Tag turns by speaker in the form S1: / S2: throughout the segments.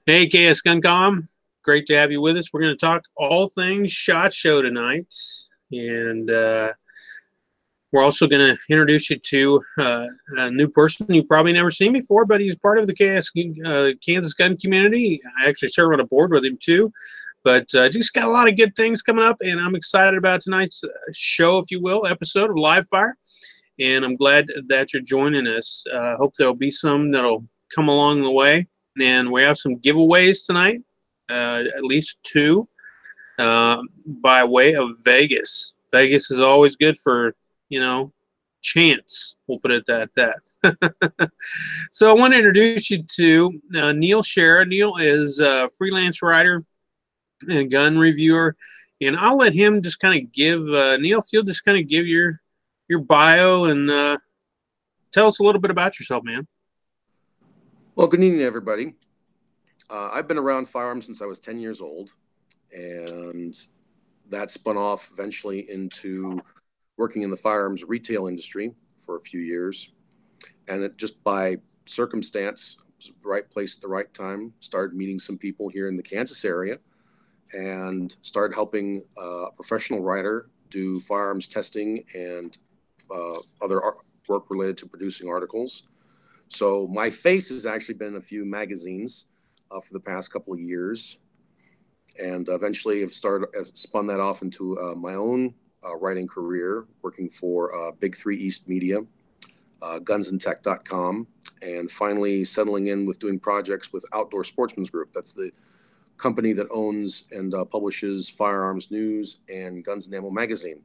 S1: Hey, KS Guncom. Great to have you with us. We're going to talk all things SHOT Show tonight. And we're also going to introduce you to a new person you've probably never seen before, but he's part of the Kansas gun community. I actually serve on a board with him, too. But just got a lot of good things coming up, and I'm excited about tonight's show, if you will, episode of Live Fire. And I'm glad that you're joining us. Hope there'll be some that'll come along the way. And we have some giveaways tonight, at least two, by way of Vegas. Vegas is always good for, chance. We'll put it at that. So I want to introduce you to Neal Shera. Neal is a freelance writer and gun reviewer. And I'll let him just kind of give, Neal, if you'll just kind of give your bio and tell us a little bit about yourself, man.
S2: Well, good evening, everybody. I've been around firearms since I was 10 years old, and that spun off eventually into working in the firearms retail industry for a few years. And it just by circumstance, it was the right place at the right time, started meeting some people here in the Kansas area and started helping a professional writer do firearms testing and other work related to producing articles. So my face has actually been in a few magazines for the past couple of years, and eventually have spun that off into my own writing career, working for Big 3 East Media, gunsandtech.com, and finally settling in with doing projects with Outdoor Sportsman's Group. That's the company that owns and publishes Firearms News and Guns and Ammo magazine.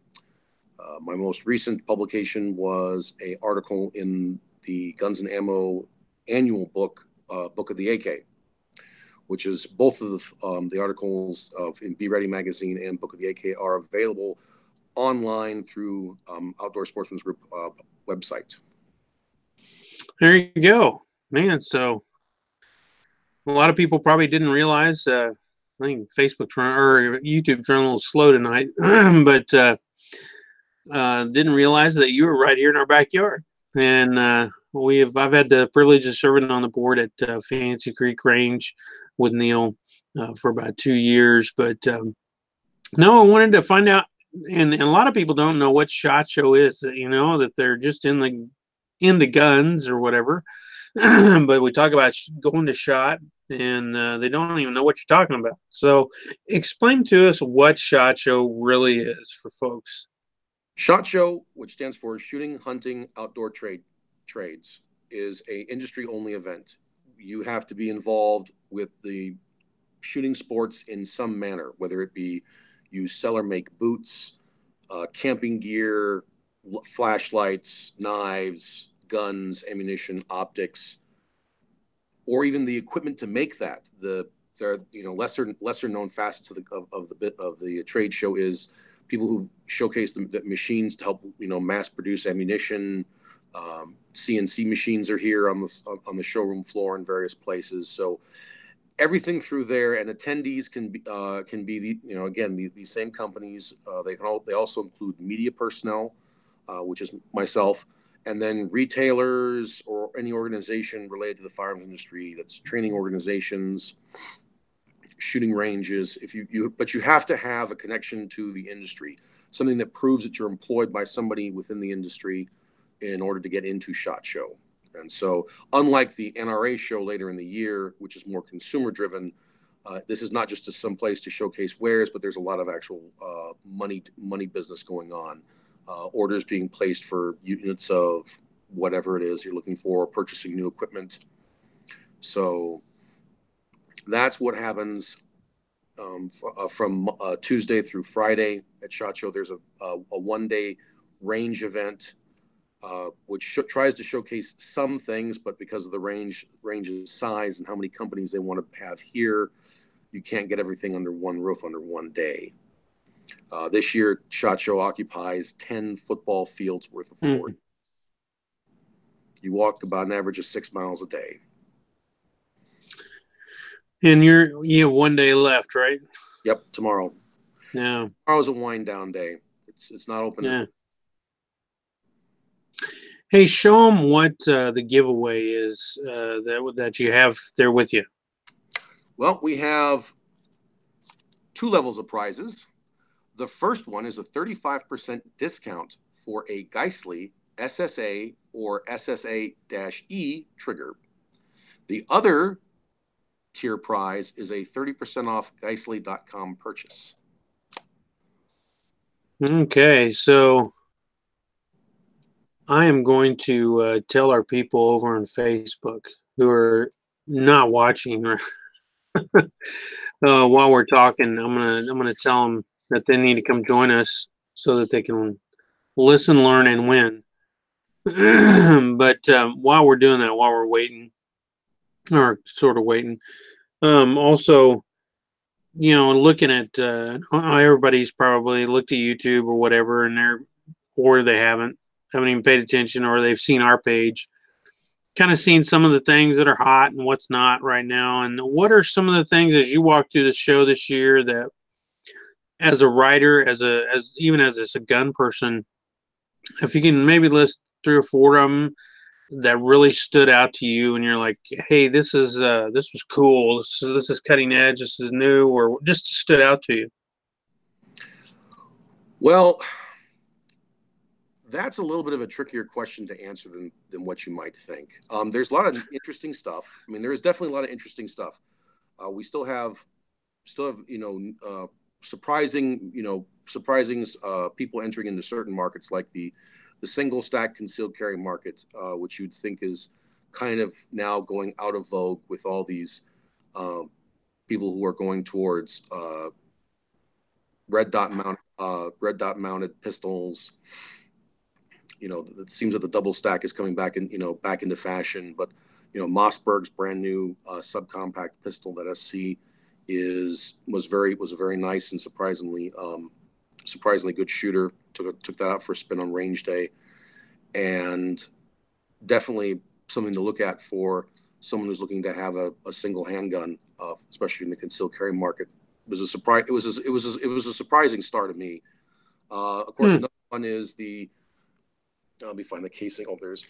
S2: My most recent publication was an article in the Guns and Ammo annual book, Book of the AK, which is both of the articles in Be Ready magazine and Book of the AK are available online through Outdoor Sportsman's Group website.
S1: There you go, man. So a lot of people probably didn't realize. I think Facebook or YouTube turned a little slow tonight, but didn't realize that you were right here in our backyard. And I've had the privilege of serving on the board at Fancy Creek Range with Neal for about 2 years. But no, I wanted to find out, and a lot of people don't know what SHOT Show is. That they're just into guns or whatever. But we talk about going to SHOT, and they don't even know what you're talking about. So explain to us what SHOT Show really is for folks.
S2: SHOT Show, which stands for Shooting, Hunting, Outdoor Trades, is a industry-only event. You have to be involved with the shooting sports in some manner, whether it be you sell or make boots, camping gear, flashlights, knives, guns, ammunition, optics, or even the equipment to make that. There are lesser known facets of the trade show is people who showcase the machines to help mass produce ammunition. CNC machines are here on the showroom floor in various places. So everything through there, and attendees can be these same companies. They also include media personnel, which is myself, and then retailers or any organization related to the firearms industry. That's training organizations, shooting ranges. But you have to have a connection to the industry, something that proves that you're employed by somebody within the industry in order to get into SHOT Show. And so, unlike the NRA show later in the year, which is more consumer driven, this is not just some place to showcase wares, but there's a lot of actual money business going on. Orders being placed for units of whatever it is you're looking for, purchasing new equipment. So that's what happens from Tuesday through Friday at SHOT Show. There's a one-day range event, which tries to showcase some things, but because of the range's size and how many companies they want to have here, you can't get everything under one roof under one day. This year, SHOT Show occupies 10 football fields worth of floor. You walk about an average of 6 miles a day.
S1: And you have 1 day left, right?
S2: Yep, tomorrow.
S1: Yeah.
S2: Tomorrow's a wind down day. It's not open.
S1: Yeah. Hey, show them what the giveaway is that you have there with you.
S2: Well, we have two levels of prizes. The first one is a 35% discount for a Geissele SSA or SSA-E trigger. The other tier prize is a 30% off Geissele.com purchase.
S1: Okay, so I am going to tell our people over on Facebook who are not watching while we're talking. I'm gonna tell them that they need to come join us so that they can listen, learn, and win. But while we're doing that, while we're waiting, or sort of waiting, also, looking at everybody's probably looked at YouTube or whatever, and or they haven't even paid attention, or they've seen our page, kind of seen some of the things that are hot and what's not right now. And what are some of the things as you walk through the show this year that, as a writer, as even as a gun person, if you can maybe list three or four of them that really stood out to you, and you're like, hey, this was cool, this is cutting edge, this is new, or just stood out to you?
S2: Well, that's a little bit of a trickier question to answer than what you might think. There's a lot of interesting stuff. I mean, there is definitely a lot of interesting stuff. We still have surprising people entering into certain markets, like the single stack concealed carry market, which you'd think is kind of now going out of vogue with all these people who are going towards red dot mounted pistols. It seems that the double stack is coming back into fashion. But Mossberg's brand new subcompact pistol that SC was a very nice and surprisingly good shooter. Took that out for a spin on range day, and definitely something to look at for someone who's looking to have a single handgun, especially in the concealed carry market. It was a surprise. It was a surprising start to me. Of course, another one is the. Let me find the casing. Oh, there's.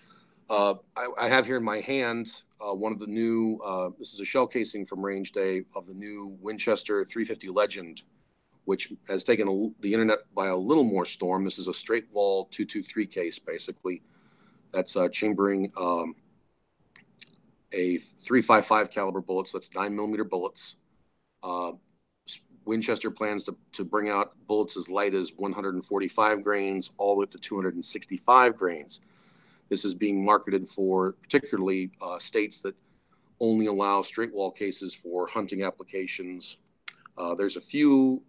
S2: I have here in my hand one of the new. This is a shell casing from range day of the new Winchester 350 Legend, which has taken the internet by a little more storm. This is a straight wall 223 case, basically. That's chambering a 355 caliber bullets. That's 9mm bullets. Winchester plans to bring out bullets as light as 145 grains all the way up to 265 grains. This is being marketed for particularly states that only allow straight wall cases for hunting applications. There's a few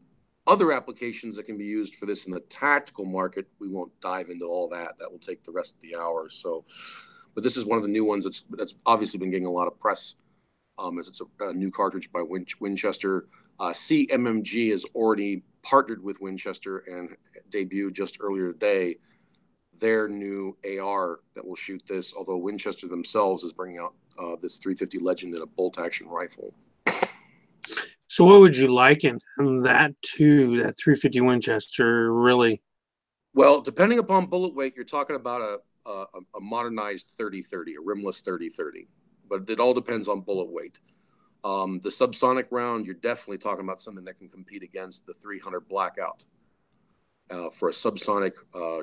S2: other applications that can be used for this in the tactical market. We won't dive into all that. That will take the rest of the hour. So, but this is one of the new ones that's obviously been getting a lot of press, as it's a new cartridge by Winchester. CMMG has already partnered with Winchester and debuted just earlier today their new AR that will shoot this, although Winchester themselves is bringing out this 350 Legend in a bolt-action rifle.
S1: So what would you liken that to, that 350 Winchester, really?
S2: Well, depending upon bullet weight, you're talking about a modernized 30-30, a rimless 30-30. But it all depends on bullet weight. The subsonic round, you're definitely talking about something that can compete against the 300 Blackout for a subsonic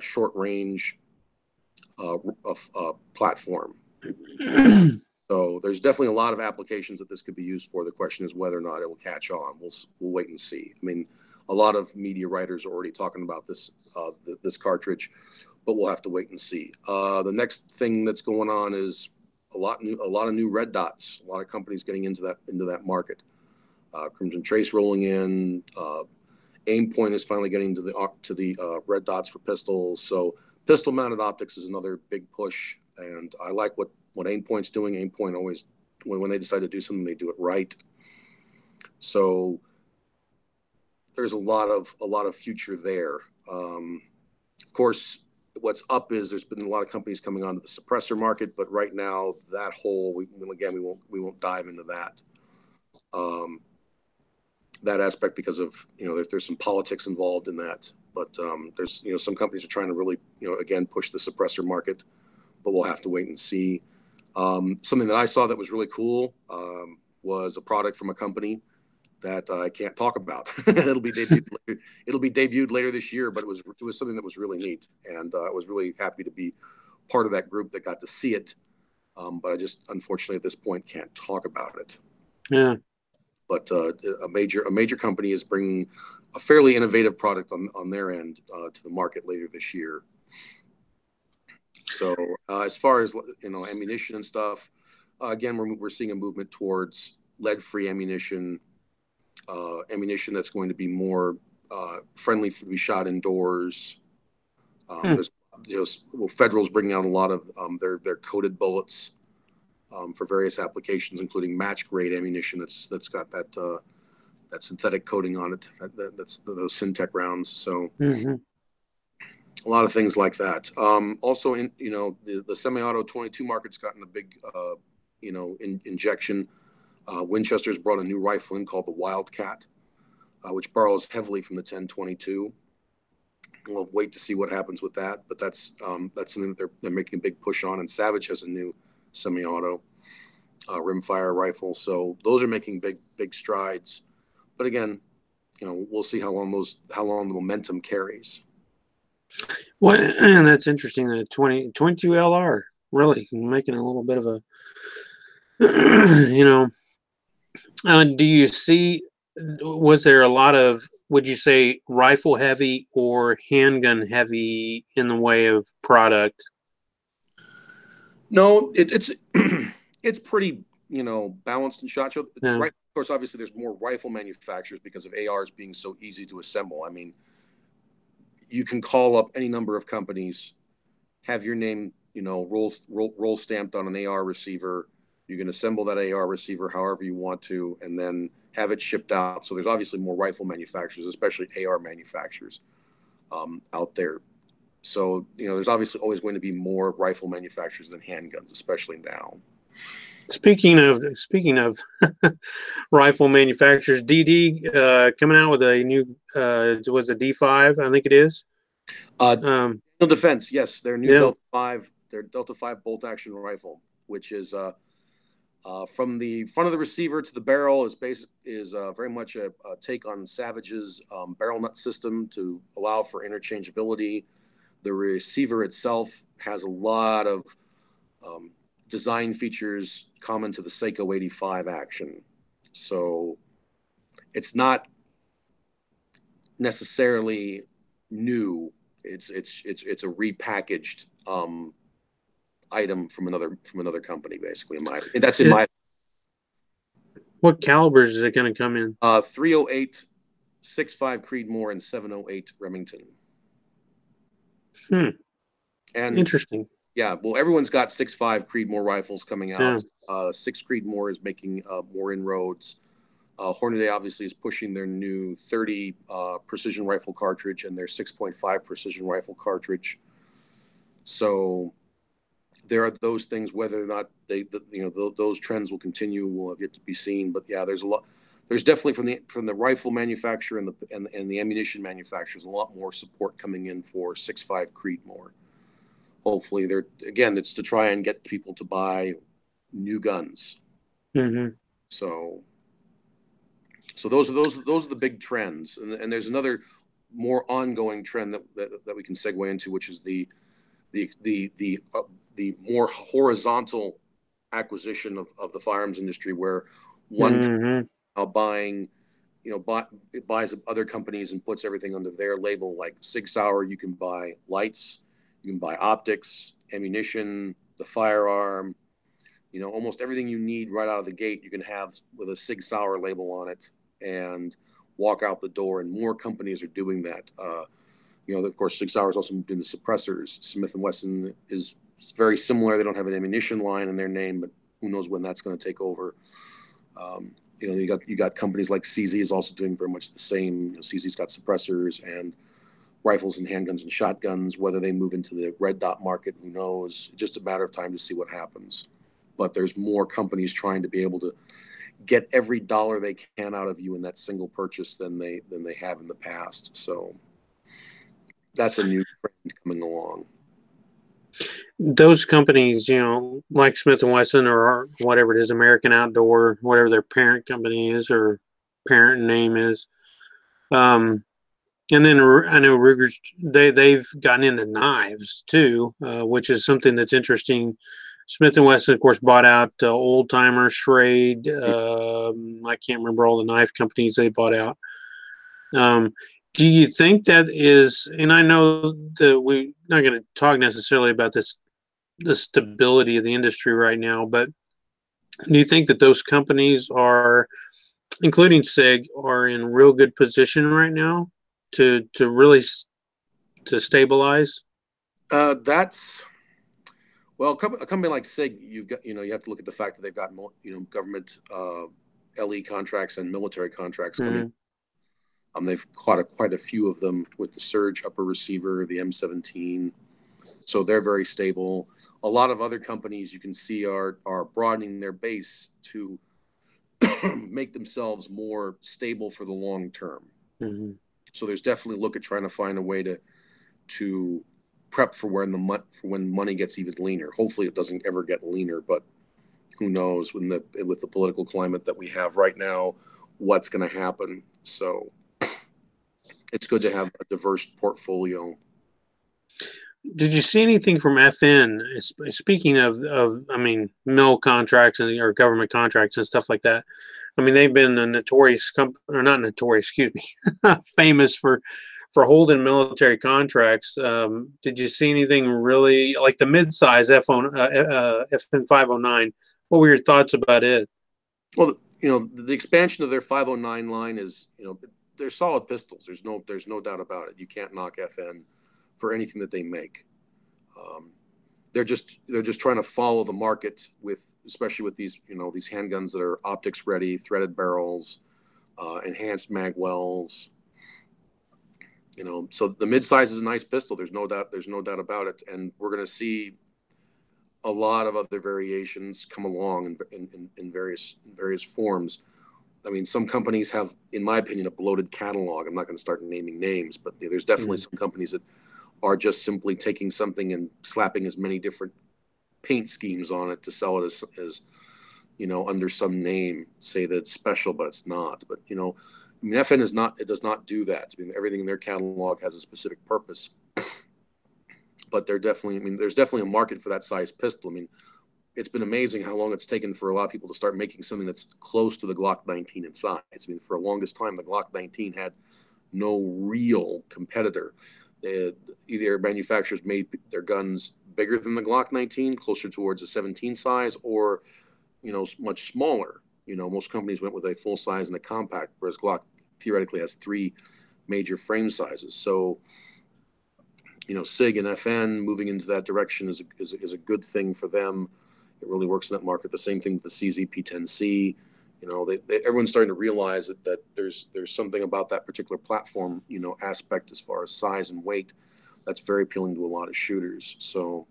S2: short range platform. So there's definitely a lot of applications that this could be used for. The question is whether or not it will catch on. We'll wait and see. I mean, a lot of media writers are already talking about this cartridge, but we'll have to wait and see. The next thing that's going on is a lot of new red dots. A lot of companies getting into that market. Crimson Trace rolling in. Aimpoint is finally getting to the red dots for pistols. So pistol mounted optics is another big push, and I like what Aimpoint's doing. Aimpoint always, when they decide to do something, they do it right. So there's a lot of future there. Of course, what's up is there's been a lot of companies coming onto the suppressor market, but right now that whole we won't dive into that aspect because of there's some politics involved in that. But there's some companies are trying to really again push the suppressor market, but we'll have to wait and see. Something that I saw that was really cool. was a product from a company that I can't talk about. It'll be debuted. It'll be debuted later this year, but it was something that was really neat, and I was really happy to be part of that group that got to see it. But I just unfortunately at this point can't talk about it.
S1: Yeah.
S2: But a major company is bringing a fairly innovative product on their end to the market later this year. So as far as ammunition and stuff, again we're seeing a movement towards lead-free ammunition, ammunition that's going to be more friendly to be shot indoors. There's Federal's bringing out a lot of their coated bullets for various applications, including match grade ammunition that's got that synthetic coating on it. That's those Syntech rounds. So a lot of things like that. Also, the semi-auto 22 market's gotten a big injection. Winchester's brought a new rifle in called the Wildcat, which borrows heavily from the 1022. We'll wait to see what happens with that, but that's something that they're making a big push on. And Savage has a new semi-auto rimfire rifle, so those are making big strides. But again, we'll see how long the momentum carries.
S1: Well, and that's interesting. The 22 LR really making a little bit of a, do you see? Was there a lot of, would you say, rifle heavy or handgun heavy in the way of product?
S2: No, it's it's pretty balanced and shot show.
S1: Yeah.
S2: Right, of course, obviously there's more rifle manufacturers because of ARs being so easy to assemble. I mean, you can call up any number of companies, have your name roll stamped on an AR receiver. You can assemble that AR receiver however you want to, and then have it shipped out. So there's obviously more rifle manufacturers, especially AR manufacturers out there. So there's obviously always going to be more rifle manufacturers than handguns, especially now.
S1: Speaking of rifle manufacturers, DD coming out with a new was a D5, I think it is.
S2: Defense, yes, their new Delta 5, their Delta 5 bolt action rifle, which is from the front of the receiver to the barrel is very much a take on Savage's barrel nut system to allow for interchangeability. The receiver itself has a lot of design features common to the Seiko 85 action. So it's not necessarily new. It's a repackaged item from another company, basically. In my.
S1: What calibers is it going to come in?
S2: 308, 6.5 Creedmoor, and 708 Remington.
S1: And interesting.
S2: Yeah, well, everyone's got 6.5 Creedmoor rifles coming out. 6 Creedmoor is making more inroads. Hornady obviously is pushing their new 30 precision rifle cartridge and their 6.5 precision rifle cartridge. So there are those things. Whether or not those trends will continue will have yet to be seen. But yeah, there's a lot. There's definitely from the rifle manufacturer and the ammunition manufacturers a lot more support coming in for 6.5 Creedmoor. Hopefully, it's to try and get people to buy new guns. So those are the big trends, and there's another more ongoing trend that we can segue into, which is the more horizontal acquisition of the firearms industry, where one buying, buys other companies and puts everything under their label. Like Sig Sauer, you can buy lights, you can buy optics, ammunition, the firearm, almost everything you need right out of the gate. You can have with a Sig Sauer label on it and walk out the door. And more companies are doing that. Of course, Sig Sauer is also doing the suppressors. Smith & Wesson is very similar. They don't have an ammunition line in their name, but who knows when that's going to take over. You got companies like CZ is also doing very much the same. CZ's got suppressors and rifles and handguns and shotguns. Whether they move into the red dot market, who knows? It's just a matter of time to see what happens. But there's more companies trying to be able to get every dollar they can out of you in that single purchase than they have in the past. So that's a new trend coming along.
S1: those companies, like Smith and Wesson or whatever it is, American Outdoor, whatever their parent company is or parent name is. Um, and then I know Ruger's they've gotten into knives too, which is something that's interesting. Smith and Wesson, of course, bought out Old Timer, Schrade. I can't remember all the knife companies they bought out. Do you think that is? And I know that we're not going to talk necessarily about the stability of the industry right now, but do you think that those companies are, including SIG, are in real good position right now to really to stabilize?
S2: That's well, a company like SIG, you've got you have to look at the fact that they've got government LE contracts and military contracts coming.
S1: Mm-hmm.
S2: They've caught quite a few of them with the Surge upper receiver, the M17, so they're very stable. A lot of other companies you can see are broadening their base to make themselves more stable for the long term.
S1: Mm-hmm.
S2: So there's definitely look at trying to find a way to prep for when money gets even leaner. Hopefully, it doesn't ever get leaner, but who knows? With the political climate that we have right now, what's going to happen? So it's good to have a diverse portfolio.
S1: Did you see anything from FN? Speaking of, I mean, mill contracts and or government contracts and stuff like that. I mean, they've been a notorious or not notorious, excuse me, famous for holding military contracts. Did you see anything really like the mid-size FN 509? What were your thoughts about it?
S2: Well, the expansion of their 509 line is, they're solid pistols. There's no doubt about it. You can't knock FN for anything that they make. They're just trying to follow the market especially with these handguns that are optics ready, threaded barrels, enhanced mag wells. So the midsize is a nice pistol. There's no doubt about it, and we're going to see a lot of other variations come along in various forms. I mean, some companies have, in my opinion, a bloated catalog. I'm not going to start naming names, but there's definitely some companies that are just simply taking something and slapping as many different paint schemes on it to sell it as under some name, say that it's special, but it's not. But I mean, FN is not. It does not do that. I mean, everything in their catalog has a specific purpose. But there's definitely a market for that size pistol. I mean, it's been amazing how long it's taken for a lot of people to start making something that's close to the Glock 19 in size. I mean, for the longest time, the Glock 19 had no real competitor. Either manufacturers made their guns bigger than the Glock 19, closer towards a 17 size, or much smaller. Most companies went with a full size and a compact, whereas Glock theoretically has three major frame sizes. So, SIG and FN moving into that direction is a good thing for them. It really works in that market. The same thing with the CZ-P10C. Everyone's starting to realize that there's something about that particular platform, aspect as far as size and weight that's very appealing to a lot of shooters. So,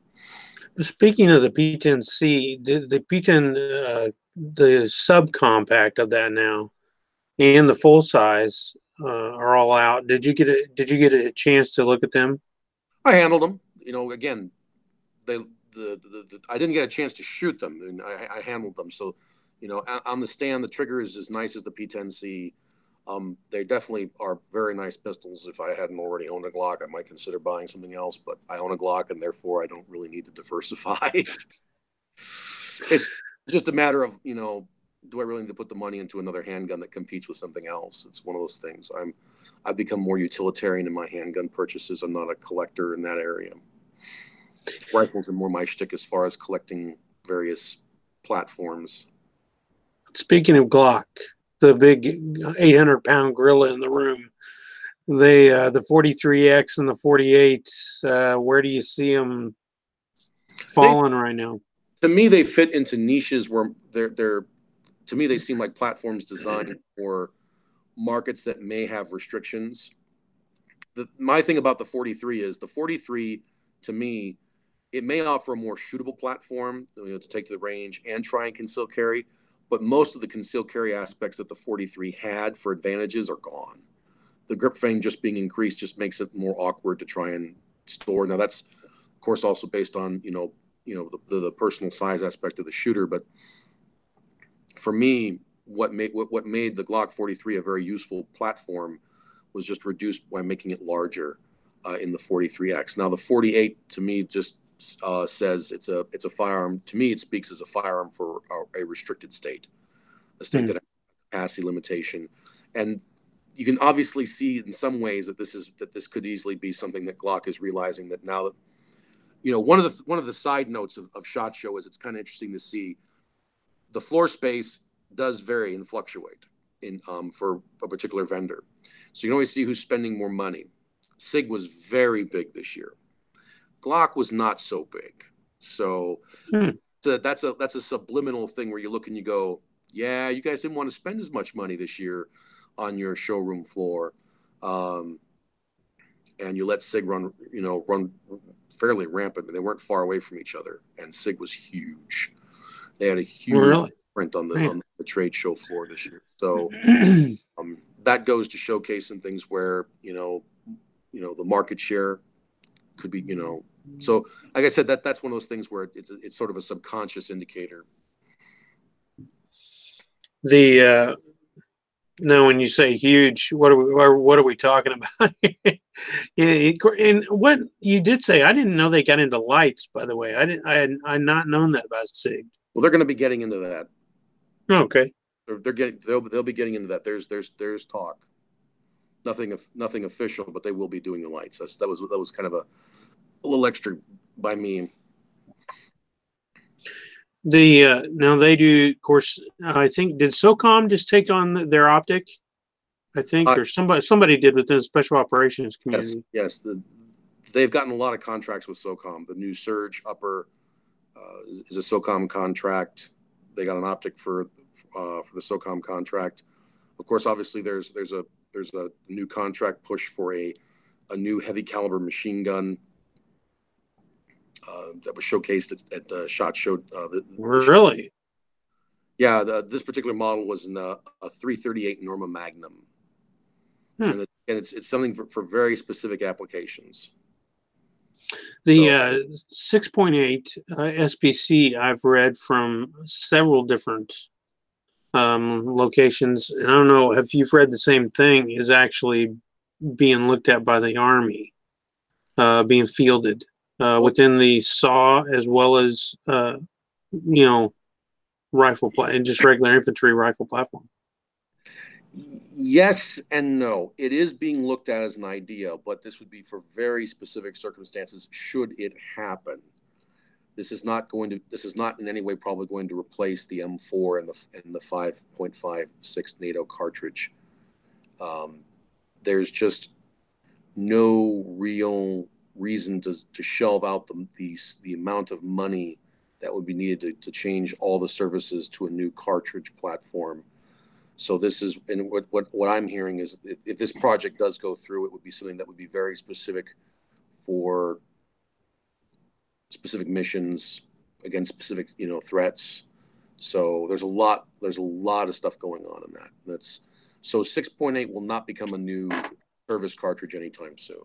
S1: speaking of the P10C, the P10, the subcompact of that now, and the full size are all out. Did you get a chance to look at them?
S2: I handled them. Again, I didn't get a chance to shoot them, and I handled them. So, on the stand, the trigger is as nice as the P10C. They definitely are very nice pistols. If I hadn't already owned a Glock, I might consider buying something else. But I own a Glock, and therefore I don't really need to diversify. It's just a matter of do I really need to put the money into another handgun that competes with something else? It's one of those things. I've become more utilitarian in my handgun purchases. I'm not a collector in that area. Rifles are more my shtick as far as collecting various platforms.
S1: Speaking of Glock, the big 800-pound gorilla in the room, the 43X and the 48. Where do you see them falling right now?
S2: To me, they fit into niches where they're. To me, they seem like platforms designed for markets that may have restrictions. My thing about the 43 is the 43, to me, it may offer a more shootable platform, to take to the range and try and conceal carry, but most of the concealed carry aspects that the 43 had for advantages are gone. The grip frame just being increased just makes it more awkward to try and store. Now, that's of course, also based on the personal size aspect of the shooter. But for me, what made the Glock 43 a very useful platform was just reduced by making it larger in the 43X. Now the 48 to me just says it's a firearm. To me, it speaks as a firearm for a restricted state, a state that has a capacity limitation, and you can obviously see in some ways that this could easily be something that Glock is realizing that now that one of the side notes of SHOT Show is it's kind of interesting to see the floor space does vary and fluctuate in for a particular vendor. So you can always see who's spending more money. SIG was very big this year. Glock was not so big. So that's a subliminal thing where you look and you go, yeah, you guys didn't want to spend as much money this year on your showroom floor. And you let SIG run fairly rampant. They weren't far away from each other. And SIG was huge. They had a huge print on the trade show floor this year. So that goes to showcasing things where, the market share could be, so like I said, that's one of those things where it's sort of a subconscious indicator.
S1: Now, when you say huge, what are we talking about? And what you did say, I didn't know they got into lights. By the way, I had not known that about SIG.
S2: Well, they're going to be getting into that.
S1: Okay,
S2: they'll be getting into that. There's talk. Nothing official, but they will be doing the lights. That was kind of a little extra by me.
S1: Now they do, of course. I think did SOCOM just take on their optic? I think, or somebody did within the special operations community.
S2: Yes. They've gotten a lot of contracts with SOCOM. The new Surge Upper is a SOCOM contract. They got an optic for the SOCOM contract. Of course, obviously there's a new contract push for a new heavy caliber machine gun that was showcased at SHOT Show.
S1: Really?
S2: Yeah, this particular model was a 338 Norma Magnum, and it's something for very specific applications.
S1: The 6.8 SPC I've read from several different locations, and I don't know if you've read the same thing, is actually being looked at by the Army, being fielded within the SAW as well as rifle and just regular infantry rifle platform.
S2: Yes and no. It is being looked at as an idea, but this would be for very specific circumstances should it happen. This is not in any way probably going to replace the M4 and the 5.56 NATO cartridge. There's just no real reason to shelve out the amount of money that would be needed to change all the services to a new cartridge platform. So this is, and what I'm hearing is if this project does go through, it would be something that would be very specific for specific missions against specific threats. So there's a lot of stuff going on in that. So 6.8 will not become a new service cartridge anytime soon.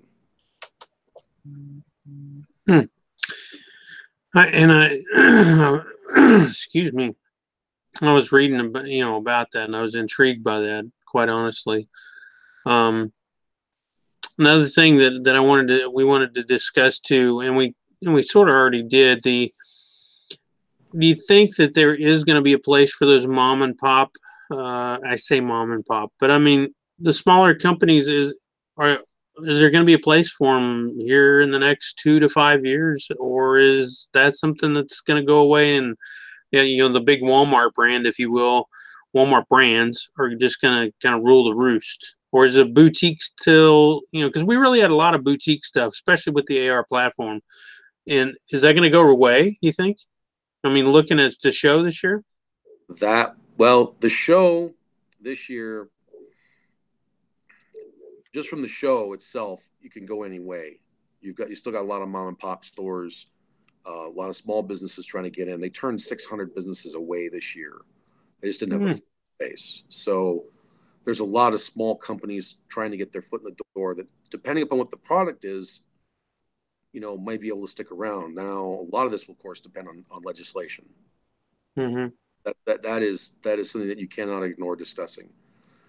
S1: Excuse me. I was reading about that, and I was intrigued by that, quite honestly. Another thing that we wanted to discuss too, and we sort of already did. Do you think that there is going to be a place for those mom and pop? I say mom and pop, but I mean the smaller companies. Is there going to be a place for them here in the next 2 to 5 years, or is that something that's going to go away and the big Walmart brand, if you will, Walmart brands are just going to kind of rule the roost? Or is it boutique still, because we really had a lot of boutique stuff, especially with the AR platform. And is that going to go away, you think? I mean, looking at the show this year?
S2: The show this year, just from the show itself, you can go any way. You still got a lot of mom and pop stores. A lot of small businesses trying to get in. They turned 600 businesses away this year. They just didn't have a space. So there's a lot of small companies trying to get their foot in the door that, depending upon what the product is, might be able to stick around. Now, a lot of this will, of course, depend on legislation.
S1: Mm-hmm.
S2: That is something that you cannot ignore discussing.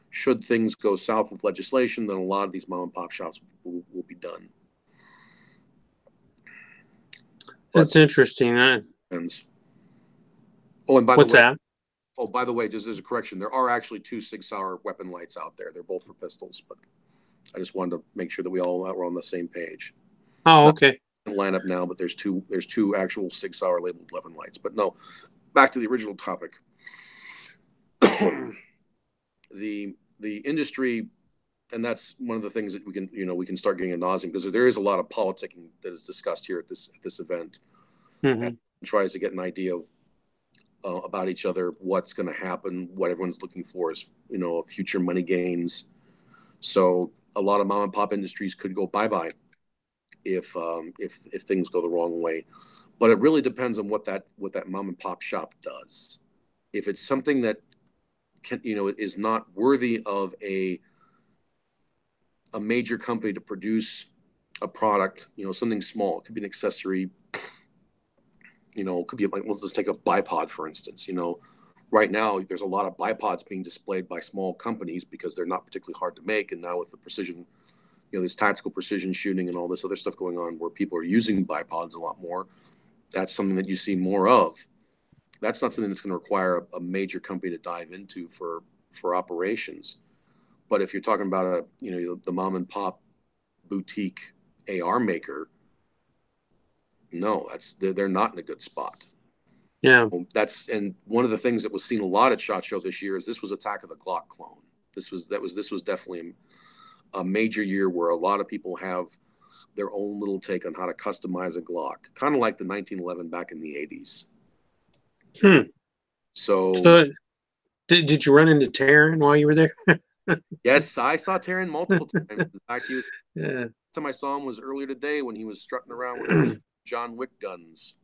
S2: Should things go south with legislation, then a lot of these mom and pop shops will be done. But
S1: It's interesting.
S2: depends. Oh, and
S1: What's that?
S2: by the way, there's a correction. There are actually two Sig Sauer weapon lights out there. They're both for pistols, but I just wanted to make sure that we all were on the same page.
S1: Oh,
S2: Not
S1: okay.
S2: line up now, but there's two actual Sig Sauer labeled weapon lights. But no, back to the original topic. the industry, and that's one of the things that we can start getting ad nauseum, because there is a lot of politicking that is discussed here at this event,
S1: Mm-hmm.
S2: and tries to get an idea of about each other, what's going to happen, what everyone's looking for is future money gains. So a lot of mom and pop industries could go bye bye if things go the wrong way. But it really depends on what that mom and pop shop does. If it's something that is not worthy of a major company to produce a product, something small. It could be an accessory. It could be like, let's just take a bipod, for instance. Right now there's a lot of bipods being displayed by small companies because they're not particularly hard to make. And now with the precision, this tactical precision shooting and all this other stuff going on where people are using bipods a lot more, that's something that you see more of. That's not something that's going to require a major company to dive into for operations. But if you're talking about the mom and pop boutique AR maker, no, they're not in a good spot.
S1: Yeah.
S2: And one of the things that was seen a lot at SHOT Show this year is this was Attack of the Glock clone. This was definitely a major year where a lot of people have their own little take on how to customize a Glock, kind of like the 1911 back in the 80s.
S1: Hmm.
S2: So
S1: So did you run into Taryn while you were there?
S2: yes, I saw Taryn multiple times. In fact, the
S1: Yeah.
S2: time I saw him was earlier today when he was strutting around with John Wick guns.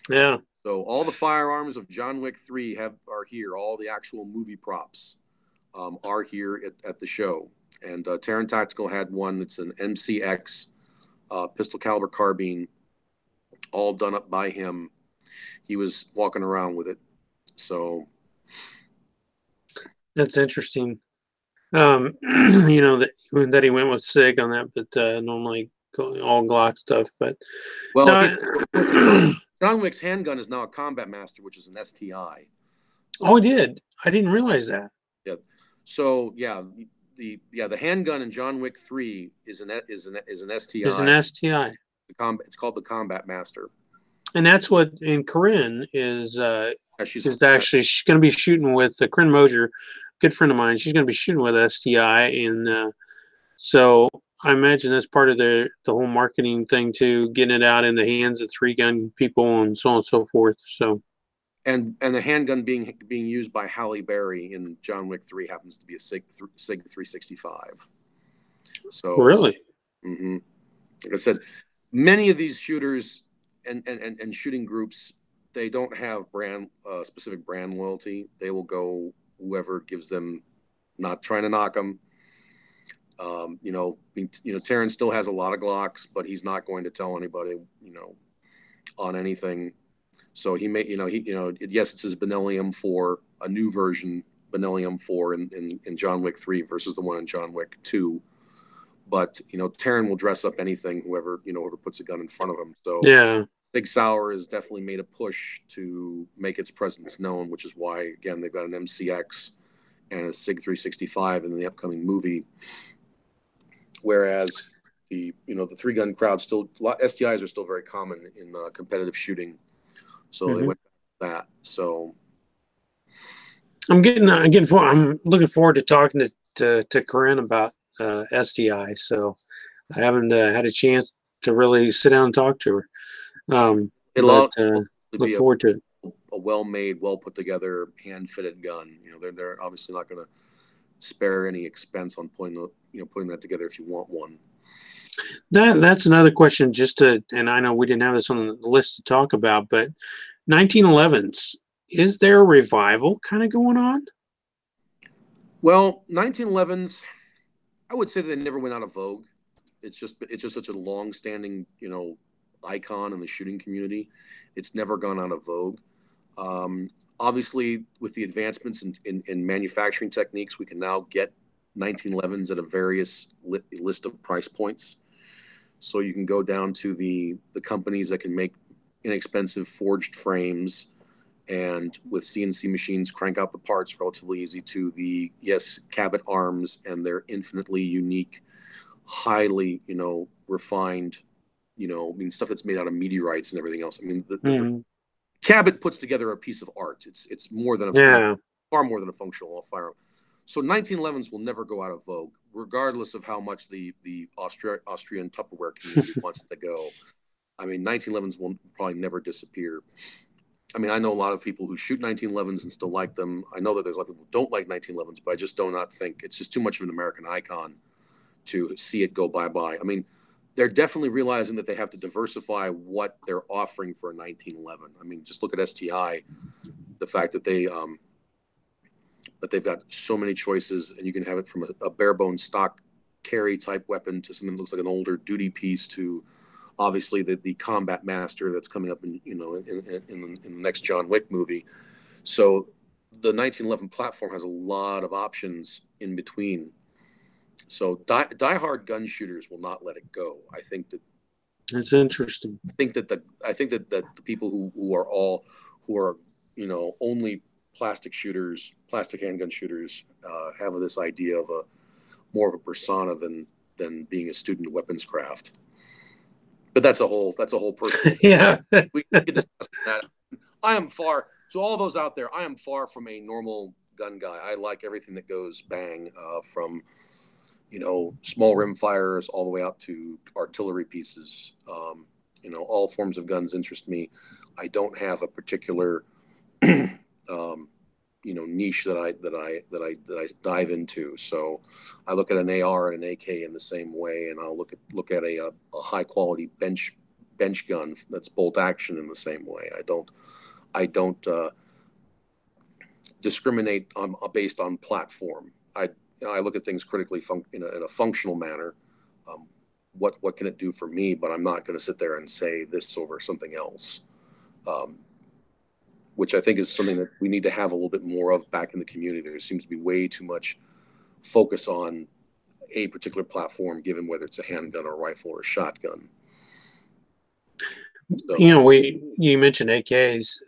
S1: Yeah.
S2: So all the firearms of John Wick 3 are here. All the actual movie props are here at the show. And Terran Tactical had one. It's an MCX pistol caliber carbine, all done up by him. He was walking around with it. So
S1: That's interesting. That he went with SIG on that, but normally all Glock stuff. But
S2: well,
S1: no.
S2: John Wick's handgun is now a Combat Master, which is an STI.
S1: Oh, he did. I didn't realize that.
S2: Yeah. So yeah, the handgun in John Wick 3 is an STI.
S1: Is an STI.
S2: It's called the Combat Master.
S1: And that's what in Corinne is
S2: She's
S1: going to be shooting with Corinne Mosier, good friend of mine. She's going to be shooting with STI, and so I imagine that's part of the whole marketing thing too, getting it out in the hands of 3-gun people and so on and so forth. So
S2: and the handgun being used by Halle Berry in John Wick 3 happens to be a SIG 365. So
S1: really,
S2: like I said, many of these shooters and shooting groups, they don't have specific brand loyalty. They will go whoever gives them. Not trying to knock them. Terrence still has a lot of Glocks, but he's not going to tell anybody, on anything. So he may, yes, it's his Benellium 4, a new version, Benellium 4 in John Wick 3 versus the one in John Wick 2. But, Terran will dress up anything, whoever puts a gun in front of him. So
S1: yeah.
S2: Sig Sauer has definitely made a push to make its presence known, which is why, again, they've got an MCX and a SIG 365 in the upcoming movie. Whereas the 3-gun crowd STIs are still very common in competitive shooting. So they went back to that. So
S1: I'm looking forward to talking to Corinne about STI. So I haven't had a chance to really sit down and talk to her. Look forward to it.
S2: A well-made, well put-together, hand-fitted gun. They're obviously not going to spare any expense on putting that together if you want one.
S1: That's another question. And I know we didn't have this on the list to talk about, but 1911s, is there a revival kind of going on?
S2: Well, 1911s, I would say that they never went out of vogue. It's just such a long-standing, icon in the shooting community. It's never gone out of vogue. Obviously, with the advancements in manufacturing techniques, we can now get 1911s at a various list of price points. So you can go down to the companies that can make inexpensive forged frames and with CNC machines crank out the parts relatively easy, to the, yes, Cabot arms and their infinitely unique, highly, refined, I mean, stuff that's made out of meteorites and everything else. I mean, the Cabot puts together a piece of art. It's more than
S1: Yeah.
S2: far more than a functional firearm. So 1911s will never go out of vogue, regardless of how much the Austrian Tupperware community wants to go. I mean, 1911s will probably never disappear. I mean, I know a lot of people who shoot 1911s and still like them. I know that there's a lot of people who don't like 1911s, but I just do not think it's just too much of an American icon to see it go bye-bye. I mean, they're definitely realizing that they have to diversify what they're offering for a 1911. I mean, just look at STI, the fact that they've got so many choices, and you can have it from a bare bones stock carry type weapon to something that looks like an older duty piece to obviously the combat master that's coming up in the next John Wick movie. So the 1911 platform has a lot of options in between. So diehard gun shooters will not let it go. I think that
S1: That's interesting.
S2: I think that the people who are only plastic shooters, plastic handgun shooters, have this idea of a more of a persona than being a student of weapons craft. But that's a whole personal.
S1: Yeah.
S2: We could discuss that. To all those out there, I am far from a normal gun guy. I like everything that goes bang, from small rim fires all the way out to artillery pieces. All forms of guns interest me. I don't have a particular niche that I dive into. So I look at an AR and an AK in the same way, and I'll look at a high quality bench gun that's bolt action in the same way. I don't discriminate based on platform. I look at things critically in a functional manner. What can it do for me? But I'm not going to sit there and say this over something else. Which I think is something that we need to have a little bit more of back in the community. There seems to be way too much focus on a particular platform, given whether it's a handgun or a rifle or a shotgun. So,
S1: you mentioned AKs.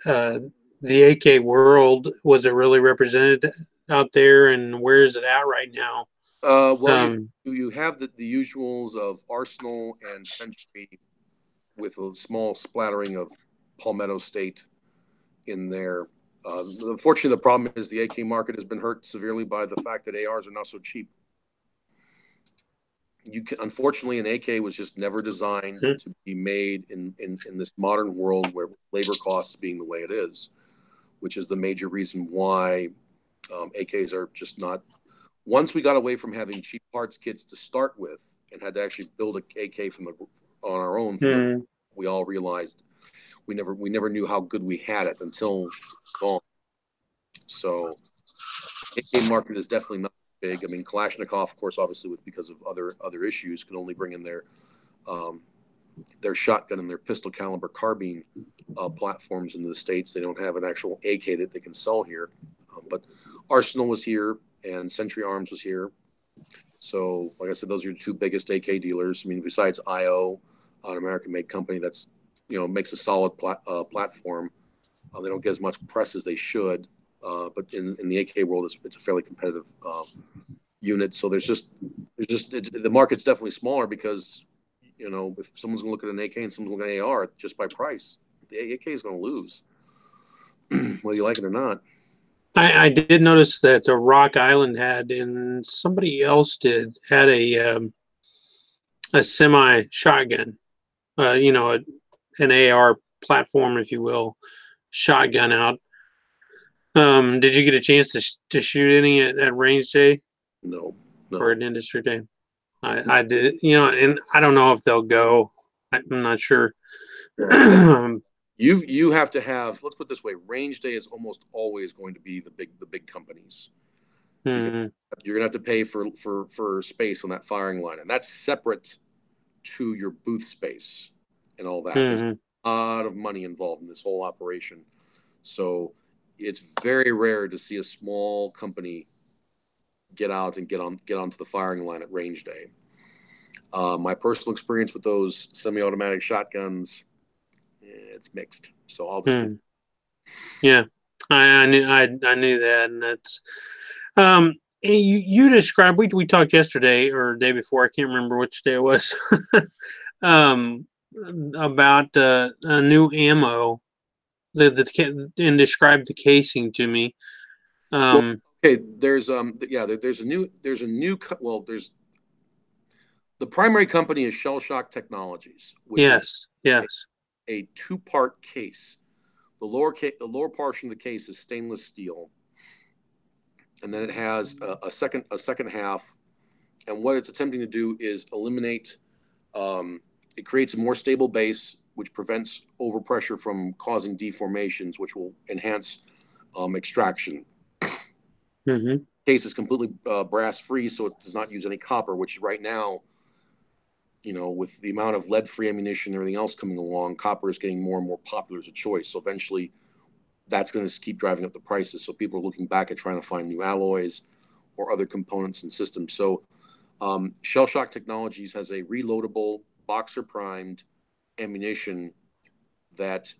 S1: The AK world, was it really represented out there, and where is it at right now?
S2: you have the usuals of Arsenal and Century with a small splattering of Palmetto State in there. Unfortunately, the problem is the AK market has been hurt severely by the fact that ARs are now so cheap. Unfortunately, an AK was just never designed to be made in this modern world where labor costs being the way it is, which is the major reason why AKs are just not. Once we got away from having cheap parts kits to start with and had to actually build an AK on our own, we all realized we never knew how good we had it until gone. So AK market is definitely not big. I mean, Kalashnikov, of course, obviously because of other issues, can only bring in their shotgun and their pistol caliber carbine platforms into the States. They don't have an actual AK that they can sell here. But Arsenal was here and Century Arms was here. So, like I said, those are your two biggest AK dealers. I mean, besides IO, an American-made company that's makes a solid platform. They don't get as much press as they should, but in the AK world, it's a fairly competitive unit. So the market's definitely smaller because if someone's going to look at an AK and someone's looking at an AR just by price, the AK is going to lose, whether you like it or not.
S1: I did notice that Rock Island had, and somebody else had a semi shotgun, an AR platform, if you will, shotgun out. Did you get a chance to shoot any at range day?
S2: No.
S1: Or an industry day? I did, and I don't know if they'll go. I'm not sure.
S2: You have to have. Let's put it this way: range day is almost always going to be the big companies. You're gonna have to pay for space on that firing line, and that's separate to your booth space. and all that. There's
S1: Mm-hmm.
S2: a lot of money involved in this whole operation. So it's very rare to see a small company get out and get onto the firing line at range day. My personal experience with those semi-automatic shotguns, it's mixed. So I'll just leave.
S1: Yeah, I knew that, and that's um. You described, we talked yesterday or the day before, I can't remember which day it was. um, about new ammo, and described the casing to me.
S2: Well,
S1: Um,
S2: okay, there's a new well, there's the primary company is Shell Shock Technologies, which is
S1: yes, yes.
S2: a two-part case. The lower portion of the case is stainless steel, and then it has a second half. And what it's attempting to do is eliminate. It creates a more stable base, which prevents overpressure from causing deformations, which will enhance extraction.
S1: Mm-hmm.
S2: Case is completely brass free, so it does not use any copper, which right now, with the amount of lead free ammunition and everything else coming along, copper is getting more and more popular as a choice. So eventually, that's going to keep driving up the prices. So people are looking back at trying to find new alloys or other components and systems. So Shell Shock Technologies has a reloadable, boxer primed ammunition that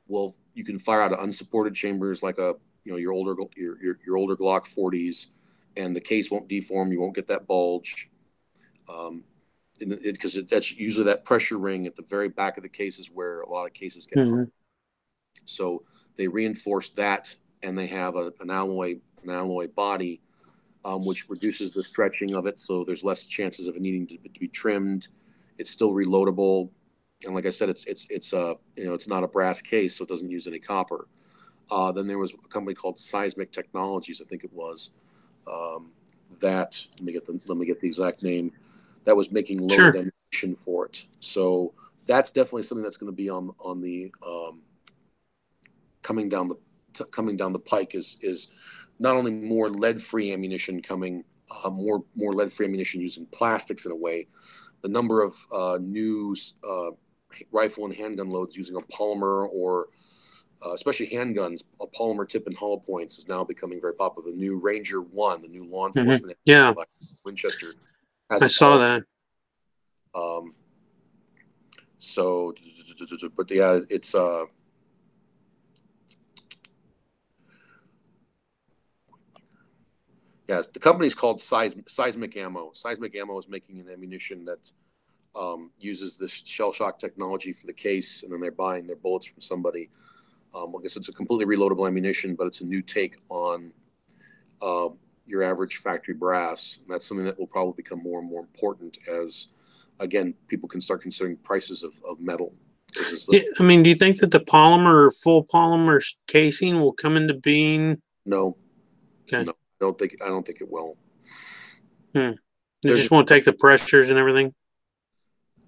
S2: you can fire out of unsupported chambers like your older Glock 40s, and the case won't deform. You won't get that bulge. Because that's usually that pressure ring at the very back of the case is where a lot of cases get hung.
S1: Mm-hmm.
S2: So they reinforce that, and they have an alloy body, which reduces the stretching of it. So there's less chances of it needing to be trimmed. It's still reloadable, and like I said, it's not a brass case, so it doesn't use any copper. Then there was a company called Seismic Technologies, I think it was. That let me get the exact name. That was making loaded
S1: Sure.
S2: ammunition for it. So that's definitely something that's going to be on the coming down the pike is not only more lead free ammunition coming, more lead free ammunition using plastics in a way. The number of new rifle and handgun loads using a polymer or especially handguns, a polymer tip and hollow points is now becoming very popular. The new Ranger One, the new law
S1: Mm-hmm.
S2: enforcement
S1: Yeah,
S2: by Winchester, has
S1: I
S2: a
S1: saw
S2: polymer.
S1: that.
S2: Um, so, but yeah, it's yes, the company's called Seismic Ammo. Seismic Ammo is making an ammunition that uses this shell shock technology for the case, and then they're buying their bullets from somebody. I guess it's a completely reloadable ammunition, but it's a new take on uh, your average factory brass. And that's something that will probably become more and more important as, again, people can start considering prices of metal.
S1: Do you think that the polymer or full polymer casing will come into being?
S2: No,
S1: Okay.
S2: no, I don't think it will.
S1: Hmm. They
S2: There's
S1: just won't take the pressures and everything.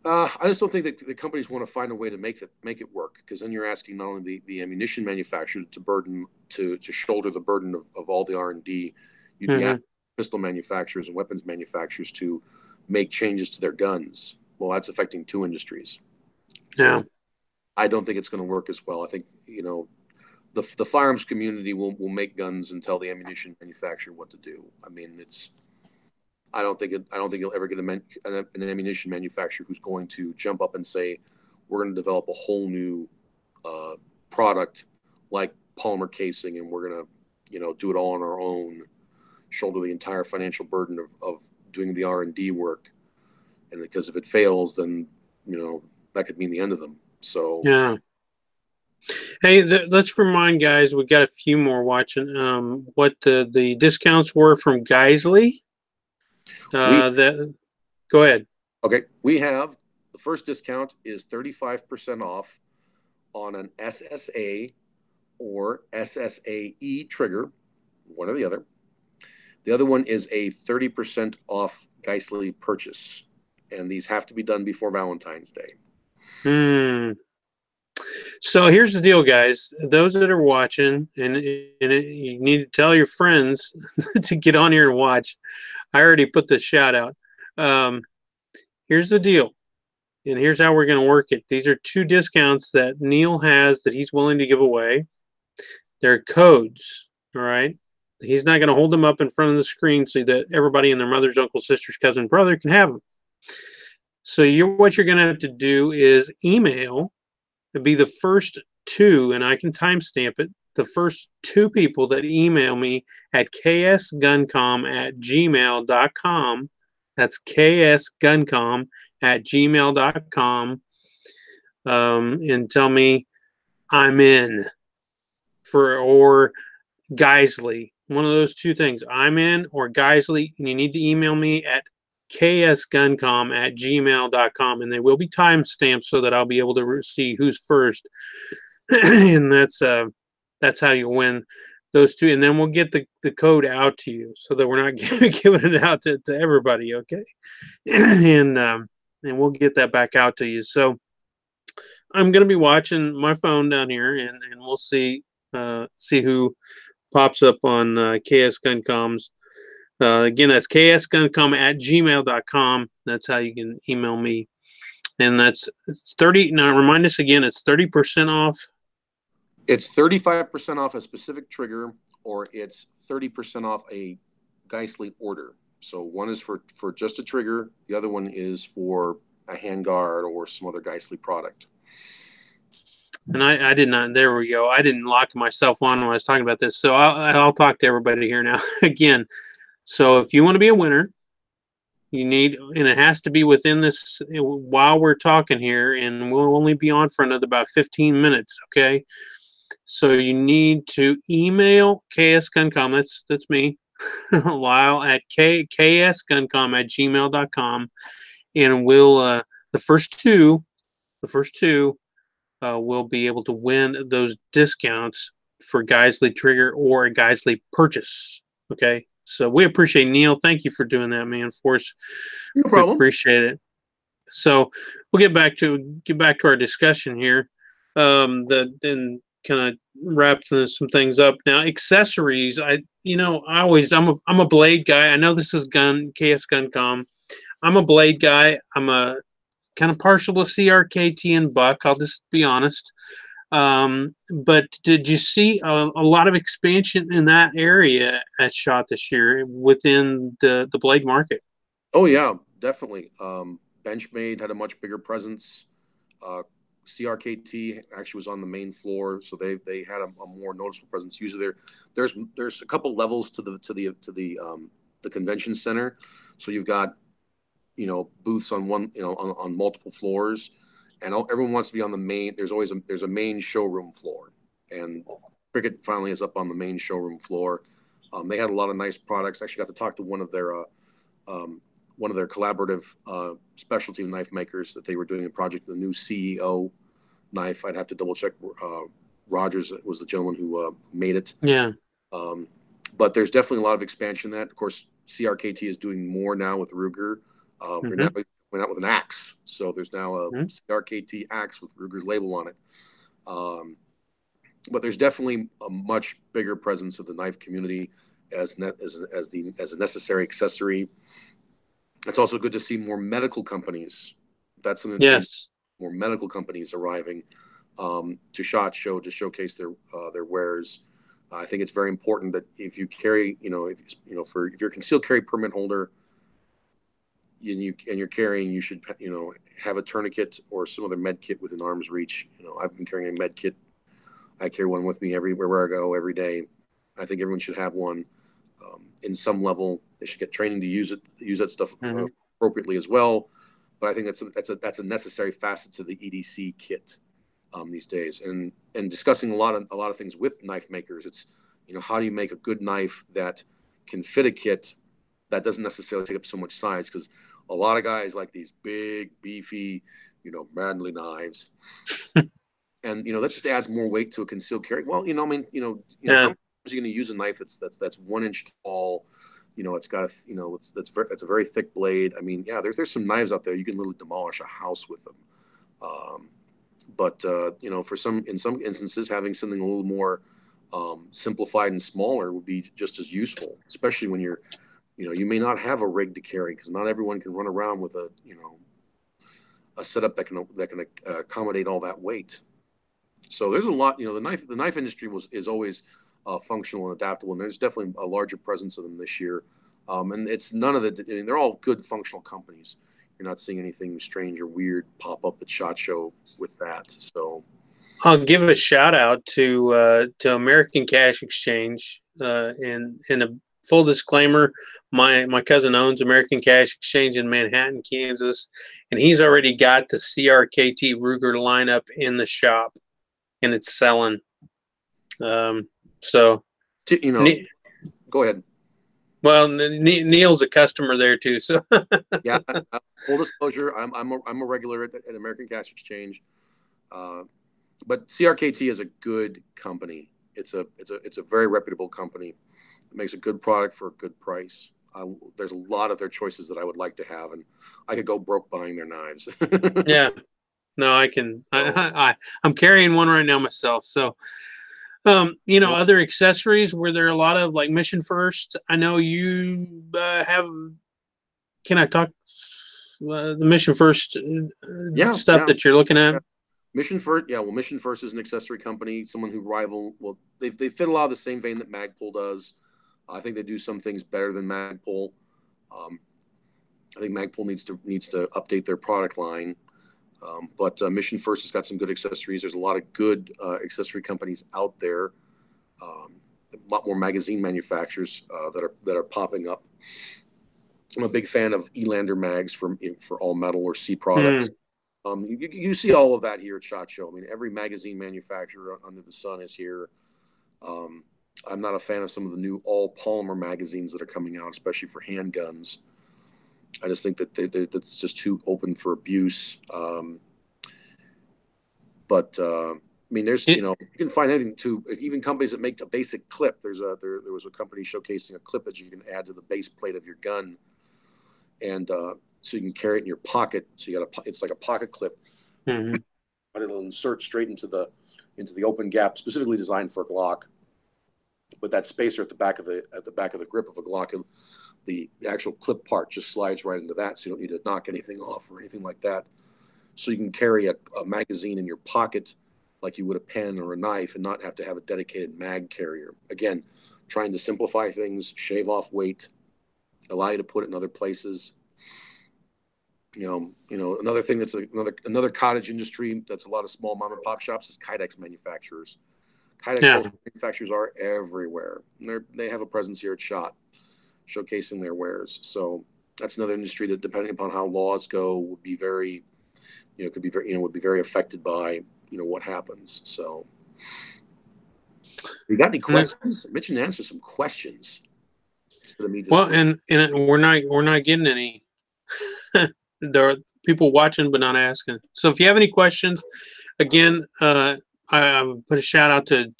S2: I just don't think that the companies want to find a way to make it work, because then you're asking not only the ammunition manufacturer to shoulder the burden of all the R&D. You'd be
S1: Mm-hmm.
S2: asking pistol manufacturers and weapons manufacturers to make changes to their guns. Well, that's affecting two industries.
S1: Yeah.
S2: I don't think it's going to work as well. I think the firearms community will make guns and tell the ammunition manufacturer what to do. I mean, I don't think you'll ever get an ammunition manufacturer who's going to jump up and say, we're going to develop a whole new uh, product like polymer casing, and we're going to, do it all on our own, shoulder the entire financial burden of doing the R&D work. And because if it fails, then, that could mean the end of them. So
S1: Yeah. Hey, let's remind guys, we got a few more watching. What the discounts were from Geisley.
S2: we
S1: That Go ahead.
S2: Okay, we have the first discount is 35% off on an SSA or SSAE trigger, one or the other. The other one is a 30% off Geissele purchase. And these have to be done before Valentine's Day.
S1: Hmm. So here's the deal, guys. Those that are watching, you need to tell your friends to get on here and watch. I already put the shout out. Here's the deal. And here's how we're going to work it. These are 2 discounts that Neal has that he's willing to give away. They're codes, all right? He's not going to hold them up in front of the screen so that everybody and their mother's, uncle, sister's, cousin, brother can have them. So what you're going to have to do is email. It'd be the first 2, and I can timestamp it. The first 2 people that email me at ksguncom@gmail.com. That's ksguncom@gmail.com, and tell me I'm in or Geisley. One of those 2 things. I'm in or Geisley, and you need to email me at ksguncom@gmail.com, and they will be timestamped so that I'll be able to see who's first. And that's how you win those 2, and then we'll get the code out to you so that we're not giving it out to everybody, okay? And we'll get that back out to you. So I'm going to be watching my phone down here, and we'll see who pops up on KS Guncom's. Again, that's ksguncom@gmail.com. That's how you can email me. And it's 30. Now, remind us again, it's 30% off.
S2: It's 35% off a specific trigger, or it's 30% off a Geissele order. So one is for just a trigger. The other one is for a handguard or some other Geissele product.
S1: And I did not. There we go. I didn't lock myself on when I was talking about this. So I'll talk to everybody here now again. So if you want to be a winner, you need, and it has to be within this while we're talking here, and we'll only be on for another about 15 minutes. Okay. So you need to email KS Guncom. That's me, Lyle at ksguncom@gmail.com, and we'll the first two will be able to win those discounts for Geissele trigger or a Geissele purchase. Okay, so we appreciate Neal. Thank you for doing that, man. Of course,
S2: no problem.
S1: We appreciate it. So we'll get back to our discussion here. Then kind of wrap some things up now. Accessories, I'm a blade guy. I know this is KS Guncom. I'm a blade guy. I'm a kind of partial to CRKT and Buck. I'll just be honest. But did you see a lot of expansion in that area at SHOT this year within the blade market?
S2: Oh yeah, definitely. Benchmade had a much bigger presence. CRKT actually was on the main floor, so they had a more noticeable presence. Usually there's a couple levels to the convention center, so you've got booths on one on multiple floors, and everyone wants to be on the main. There's a main showroom floor, and Cricket finally is up on the main showroom floor. They had a lot of nice products. Actually got to talk to one of their collaborative specialty knife makers that they were doing a project, the new CEO knife. I'd have to double check. Rogers was the gentleman who made it.
S1: Yeah.
S2: But there's definitely a lot of expansion in that. Of course, CRKT is doing more now with Ruger. We're now went out with an axe. So there's now a CRKT axe with Ruger's label on it. But there's definitely a much bigger presence of the knife community as a necessary accessory. It's also good to see more medical companies. That's something.
S1: Yes.
S2: More medical companies arriving to SHOT Show to showcase their wares. I think it's very important that if you carry, if you're a concealed carry permit holder, and you're carrying, you should have a tourniquet or some other med kit within arm's reach. I've been carrying a med kit. I carry one with me everywhere I go every day. I think everyone should have one in some level. They should get training to use that stuff appropriately as well. But I think that's a necessary facet to the EDC kit these days. And discussing a lot of things with knife makers. It's how do you make a good knife that can fit a kit that doesn't necessarily take up so much size, because a lot of guys like these big, beefy, manly knives, and that just adds more weight to a concealed carry. Well, how much are you going to use a knife that's 1 inch tall? It's got it's a very thick blade. I mean, yeah, there's some knives out there you can literally demolish a house with them. But in some instances, having something a little more simplified and smaller would be just as useful, especially when you may not have a rig to carry, because not everyone can run around with a setup that can accommodate all that weight. So there's a lot. The knife industry is always functional and adaptable, and there's definitely a larger presence of them this year. And it's none of the. I mean, they're all good functional companies. You're not seeing anything strange or weird pop up at SHOT Show with that. So
S1: I'll give a shout out to American Cash Exchange. And a full disclaimer, my cousin owns American Cash Exchange in Manhattan, Kansas, and he's already got the CRKT Ruger lineup in the shop, and it's selling. So,
S2: go ahead.
S1: Well, Neal's a customer there too, so
S2: yeah. Full disclosure, I'm a regular at American Cash Exchange. But CRKT is a good company. It's a very reputable company. It makes a good product for a good price. There's a lot of their choices that I would like to have, and I could go broke buying their knives.
S1: Yeah, no, I can. I'm carrying one right now myself. So, other accessories. Were there a lot of like Mission First? I know you have. Can I talk the Mission First stuff that you're looking at?
S2: Yeah. Mission First, yeah. Well, Mission First is an accessory company, someone who rival. Well, they fit a lot of the same vein that Magpul does. I think they do some things better than Magpul. I think Magpul needs to update their product line. But Mission First has got some good accessories. There's a lot of good accessory companies out there. A lot more magazine manufacturers that are popping up. I'm a big fan of Elander mags for all metal or C products. You see all of that here at SHOT Show. I mean, every magazine manufacturer under the sun is here. I'm not a fan of some of the new all polymer magazines that are coming out, especially for handguns. I just think that that's just too open for abuse. But I mean, there's you can find anything too. Even companies that make a basic clip. There was a company showcasing a clip that you can add to the base plate of your gun, and so you can carry it in your pocket. So it's like a pocket clip,
S1: but
S2: it'll insert straight into the open gap, specifically designed for a Glock. With that spacer at the back of the grip of a Glock, the actual clip part just slides right into that, so you don't need to knock anything off or anything like that. So you can carry a magazine in your pocket like you would a pen or a knife and not have to have a dedicated mag carrier. Again, trying to simplify things, shave off weight, allow you to put it in other places. Another thing that's another cottage industry that's a lot of small mom and pop shops is Kydex manufacturers. Kydex manufacturers are everywhere. They have a presence here at SHOT, showcasing their wares. So that's another industry that, depending upon how laws go, would be very, would be very affected by what happens. So, you got any questions? Mitch, and answer some questions instead of me just.
S1: Well, and we're not getting any. There are people watching but not asking. So if you have any questions, again, I put a shout out to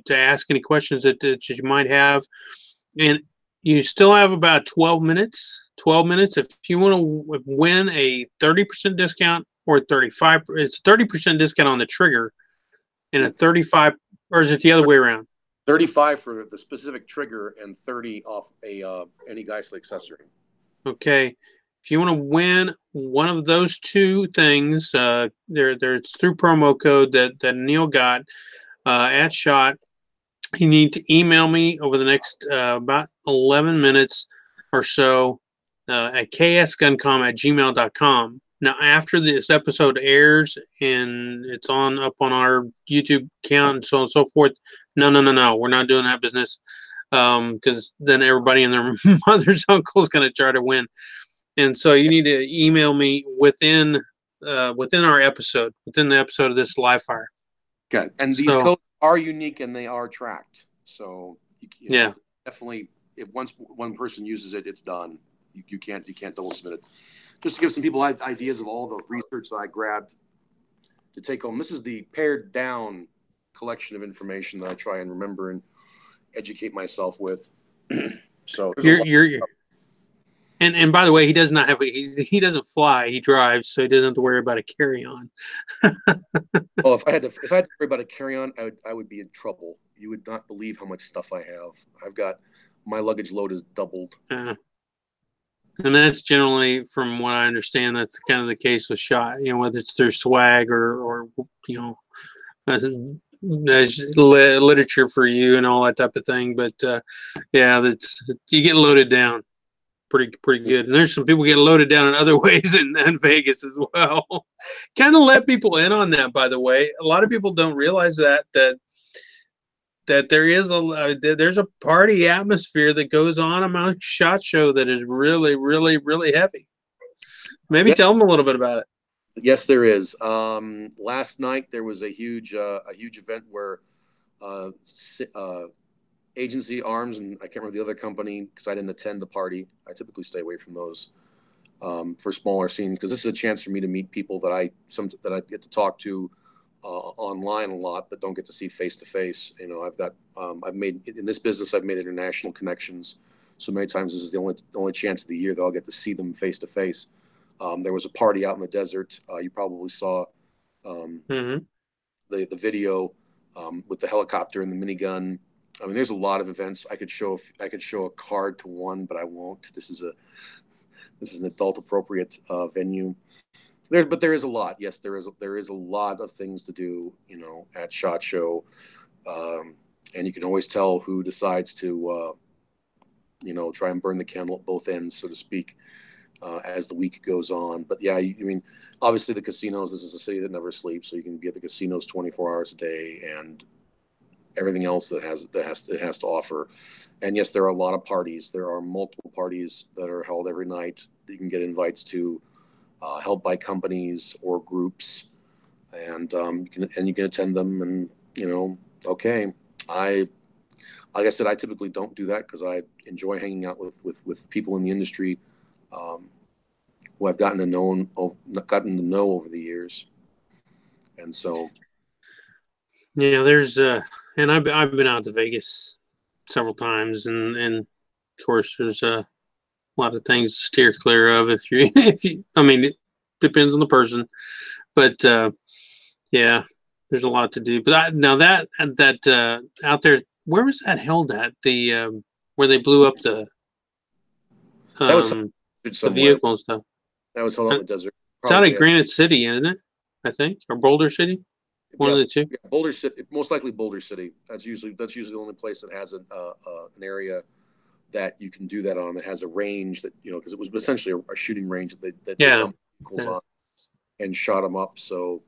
S1: ask any questions that you might have, and you still have about 12 minutes. 12 minutes if you want to win a 30% discount or 35. It's 30% discount on the trigger, and a 35, or is it the other way around?
S2: 35 for the specific trigger and 30 off any Geissele accessory.
S1: Okay. If you want to win one of those two things, it's through promo code that Neal got at SHOT. You need to email me over the next about 11 minutes or so at ksguncom@gmail.com. Now, after this episode airs and it's up on our YouTube account and so on and so forth, no, we're not doing that business, because then everybody and their mother's uncle is going to try to win. And so you need to email me within our episode, within the episode of this live fire.
S2: Okay, and these codes are unique and they are tracked. So definitely, if once one person uses it, it's done. You can't double submit it. Just to give some people ideas of all the research that I grabbed to take home. This is the pared down collection of information that I try and remember and educate myself with. So
S1: And by the way, he does not have he doesn't fly. He drives, so he doesn't have to worry about a carry-on.
S2: Oh, if I had to worry about a carry-on, I would be in trouble. You would not believe how much stuff I have. My luggage load is doubled.
S1: And that's generally, from what I understand, that's kind of the case with SHOT. Whether it's their swag or there's literature for you and all that type of thing. But yeah, that's you get loaded down pretty good. And there's some people get loaded down in other ways in Vegas as well. Kind of let people in on that, by the way. A lot of people don't realize that there's a party atmosphere that goes on among SHOT Show that is really, really, really heavy. Maybe tell them a little bit about it.
S2: Yes, there is. Last night there was a huge event where Agency Arms, and I can't remember the other company because I didn't attend the party. I typically stay away from those for smaller scenes because this is a chance for me to meet people that I get to talk to online a lot, but don't get to see face to face. I've made in this business. I've made international connections, so many times this is the only chance of the year that I'll get to see them face to face. There was a party out in the desert. You probably saw the video with the helicopter and the minigun. I mean, there's a lot of events. I could show a card to one, but I won't. This is an adult appropriate venue. But there is a lot. Yes, there is a lot of things to do. At SHOT Show, and you can always tell who decides to try and burn the candle at both ends, so to speak, as the week goes on. But yeah, I mean, obviously the casinos. This is a city that never sleeps, so you can be at the casinos 24 hours a day and everything else that has to offer. And yes, there are a lot of parties. There are multiple parties that are held every night. You can get invites to, held by companies or groups, and you can attend them. And okay, like I said, I typically don't do that because I enjoy hanging out with people in the industry who I've gotten to know over the years, and so
S1: yeah, there's and I've been out to Vegas several times, and of course there's a lot of things to steer clear of I mean, it depends on the person, but yeah, there's a lot to do. But now that out there, where was that held at? The where they blew up the
S2: that was
S1: the vehicle and stuff.
S2: That was held out in the desert.
S1: It's out of Granite City, isn't it? I think, or Boulder City. One of the two.
S2: Yeah, Boulder City, most likely Boulder City. That's usually the only place that has an area that you can do that on, that has a range that because it was essentially a shooting range that they dumped vehicles on and shot them up. So,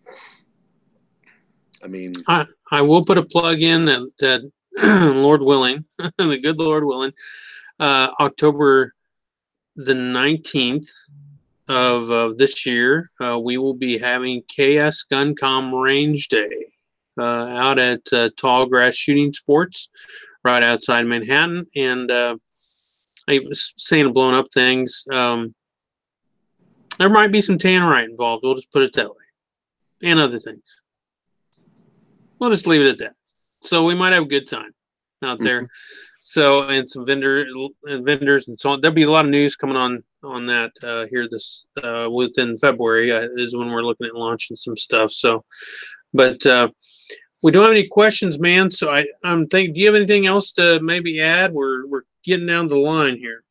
S2: I mean,
S1: I will put a plug in that Lord willing, the good Lord willing, October the 19th of this year, we will be having KS Guncom Range Day out at Tallgrass Shooting Sports right outside Manhattan. And I was saying blowing up things. There might be some tannerite involved. We'll just put it that way. And other things. We'll just leave it at that. So we might have a good time out there. So, and some vendors and so on. There'll be a lot of news coming on that here this within February is when we're looking at launching some stuff. So, but we don't have any questions, man. So I'm thinking, do you have anything else to maybe add? We're getting down the line here.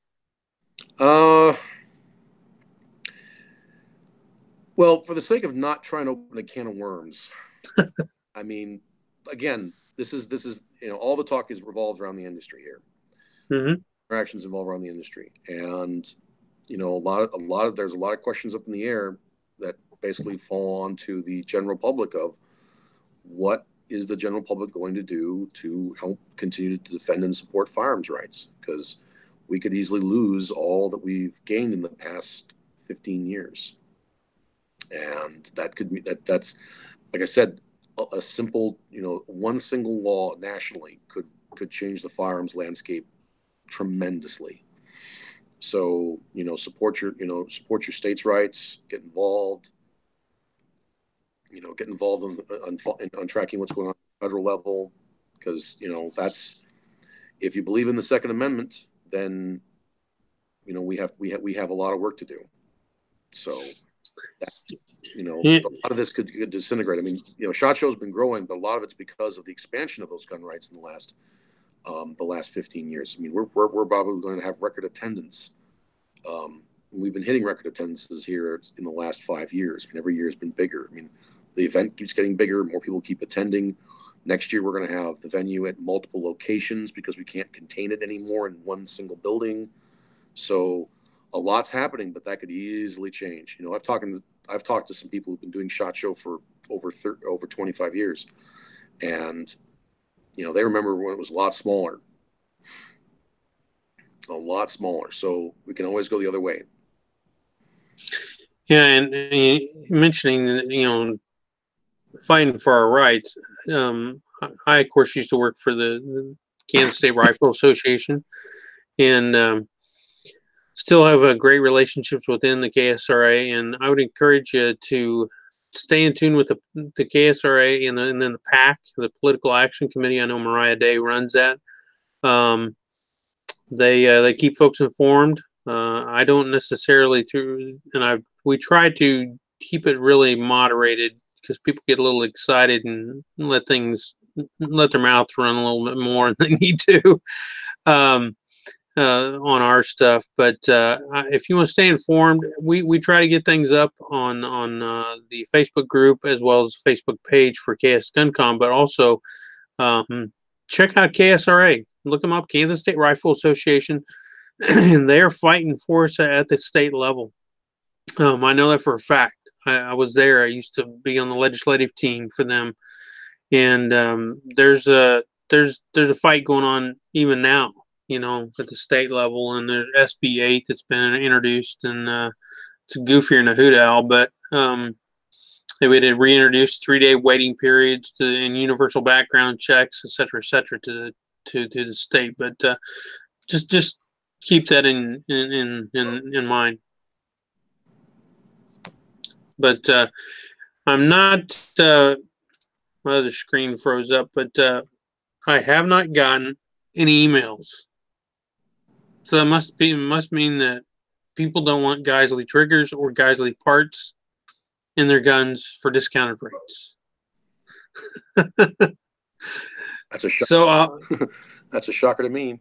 S2: Well, for the sake of not trying to open a can of worms, I mean, again, this is all the talk is revolves around the industry here. Interactions involve around the industry, and there's a lot of questions up in the air that basically fall onto the general public of what is the general public going to do to help continue to defend and support firearms rights, because we could easily lose all that we've gained in the past 15 years. And that could be that's, like I said, a simple, one single law nationally could change the firearms landscape tremendously. So, support your state's rights, get involved, on tracking what's going on at the federal level. Because, that's, if you believe in the Second Amendment, then, we have a lot of work to do. So, a lot of this could disintegrate. I mean, SHOT Show's been growing, but a lot of it's because of the expansion of those gun rights in the last 15 years. I mean, we're probably going to have record attendance we've been hitting record attendances here in the last 5 years. I mean, every year has been bigger. I mean, the event keeps getting bigger. More people keep attending. Next year, we're going to have the venue at multiple locations because we can't contain it anymore in one single building. So a lot's happening, but that could easily change. You know, I've talked to some people who've been doing SHOT Show for over 25 years, and you know, they remember when it was a lot smaller. So we can always go the other way.
S1: Yeah, and mentioning, fighting for our rights. I, of course, used to work for the Kansas State Rifle Association, and still have a great relationships within the KSRA. And I would encourage you to stay in tune with the KSRA and then the PAC, the Political Action Committee. I know Mariah Day runs that. They keep folks informed. I don't necessarily we try to keep it really moderated because people get a little excited and let their mouths run a little bit more than they need to on our stuff. But if you want to stay informed, we try to get things up on the Facebook group as well as the Facebook page for KS GunCon, but also check out KSRA. Look them up, Kansas State Rifle Association, and they are fighting for us at the state level. I know that for a fact. I was there. I used to be on the legislative team for them, and there's a fight going on even now, at the state level, and there's SB 8 that's been introduced, and it's goofier than a hoot owl, but they did reintroduce 3-day waiting periods and universal background checks, et cetera, to the state. But just keep that in mind. But I'm not. My other screen froze up, but I have not gotten any emails. So that must mean that people don't want Geisley triggers or Geisley parts in their guns for discounted rates.
S2: That's a shock.
S1: So
S2: that's a shocker to me.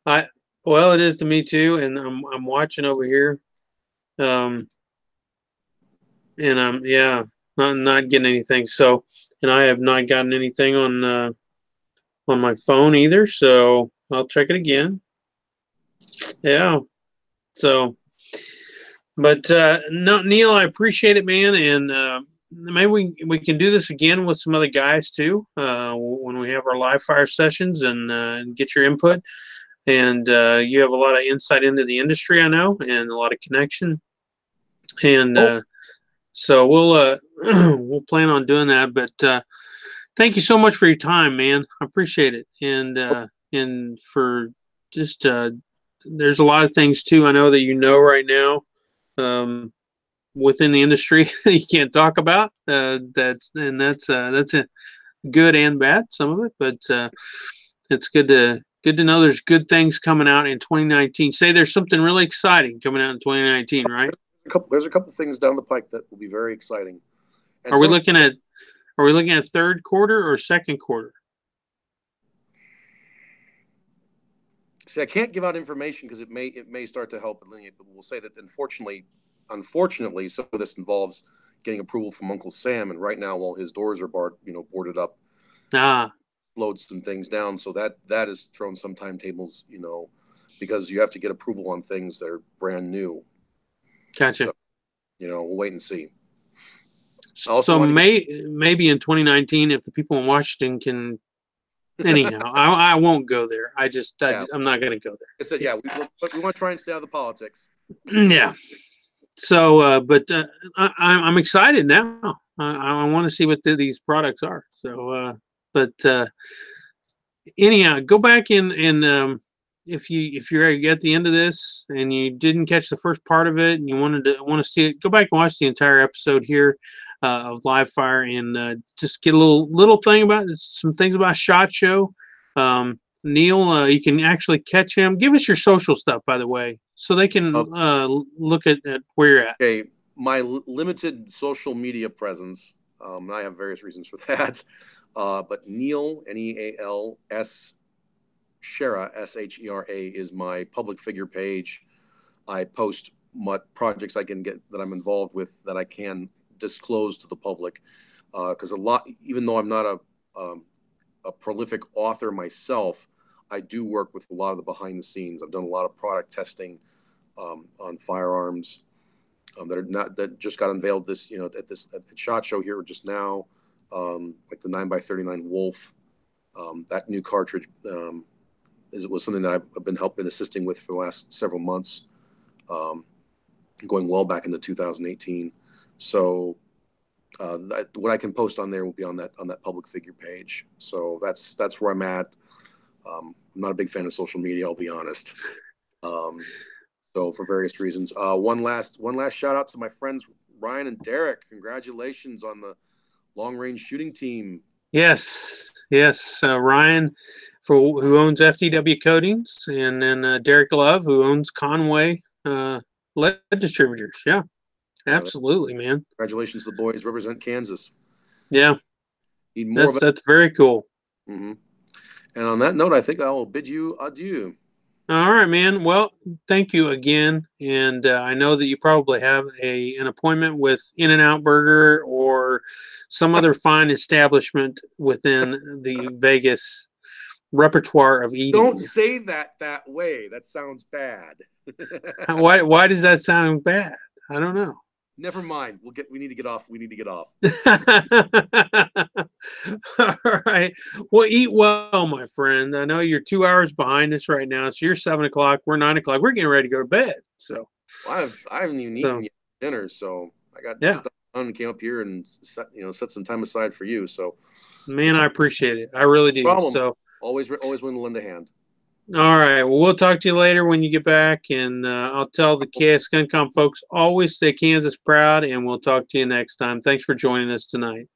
S1: Well, it is to me too, and I'm watching over here, and I'm not getting anything. So, and I have not gotten anything on my phone either. So I'll check it again. Yeah. So, but no, Neal, I appreciate it, man, and maybe we can do this again with some other guys too when we have our live fire sessions and get your input. And you have a lot of insight into the industry, I know, and a lot of connection. And so we'll plan on doing that. But thank you so much for your time, man. I appreciate it. And for just there's a lot of things too I know that right now within the industry you can't talk about. That's a good and bad, some of it, but it's good to know there's good things coming out in 2019. Say there's something really exciting coming out in 2019, right?
S2: There's a couple things down the pike that will be very exciting.
S1: And are we looking at third quarter or second quarter?
S2: See, I can't give out information because it may start to help delineate, but we'll say that unfortunately, some of this involves getting approval from Uncle Sam, and right now, while his doors are boarded up, slowed some things down. So that has thrown some timetables, because you have to get approval on things that are brand new.
S1: Gotcha.
S2: So, we'll wait and see.
S1: So maybe in 2019, if the people in Washington can. Anyhow, I won't go there. I'm not going to go there.
S2: I said, yeah, we want to try and stay out of the politics.
S1: Yeah. So, but I'm excited now. I want to see what these products are. So, but anyhow, go back and if you're at the end of this and you didn't catch the first part of it and you want to see it, go back and watch the entire episode here of Live Fire and just get a little thing about some things about SHOT Show. Neal, you can actually catch him. Give us your social stuff, by the way, so they can look at where you're at.
S2: Okay, my limited social media presence. I have various reasons for that, but Neal, Neals Shera, Shera, is my public figure page. I post what projects I can get that I'm involved with that I can disclose to the public. Because a lot, even though I'm not a prolific author myself, I do work with a lot of the behind the scenes. I've done a lot of product testing on firearms that just got unveiled this, at the SHOT Show here just now, like the 9x39 Wolf. That new cartridge was something that I've been assisting with for the last several months, going well back into 2018. So what I can post on there will be on that public figure page. So that's where I'm at. I'm not a big fan of social media, I'll be honest. So for various reasons. One last shout out to my friends Ryan and Derek. Congratulations on the long range shooting team.
S1: Yes. Ryan, who owns FTW Coatings, and then Derek Love, who owns Conway Lead Distributors. Yeah, absolutely, man.
S2: Congratulations to the boys. Represent Kansas.
S1: Yeah,
S2: need more of it.
S1: That's very cool.
S2: Mm-hmm. And on that note, I think I will bid you adieu.
S1: All right, man. Well, thank you again. And I know that you probably have an appointment with In-N-Out Burger or some other fine establishment within the Vegas repertoire of eating.
S2: Don't say that way. That sounds bad.
S1: Why does that sound bad? I don't know.
S2: Never mind. We need to get off.
S1: All right. Well, eat well, my friend. I know you're 2 hours behind us right now. So you're 7 o'clock. We're 9 o'clock. We're getting ready to go to bed. So
S2: I haven't even eaten dinner. So I got stuff done and came up here and set some time aside for you. So,
S1: man, I appreciate it. I really do.
S2: Problem.
S1: So
S2: always willing to lend a hand.
S1: All right. Well, we'll talk to you later when you get back, and I'll tell the KS GunCom folks always stay Kansas proud, and we'll talk to you next time. Thanks for joining us tonight.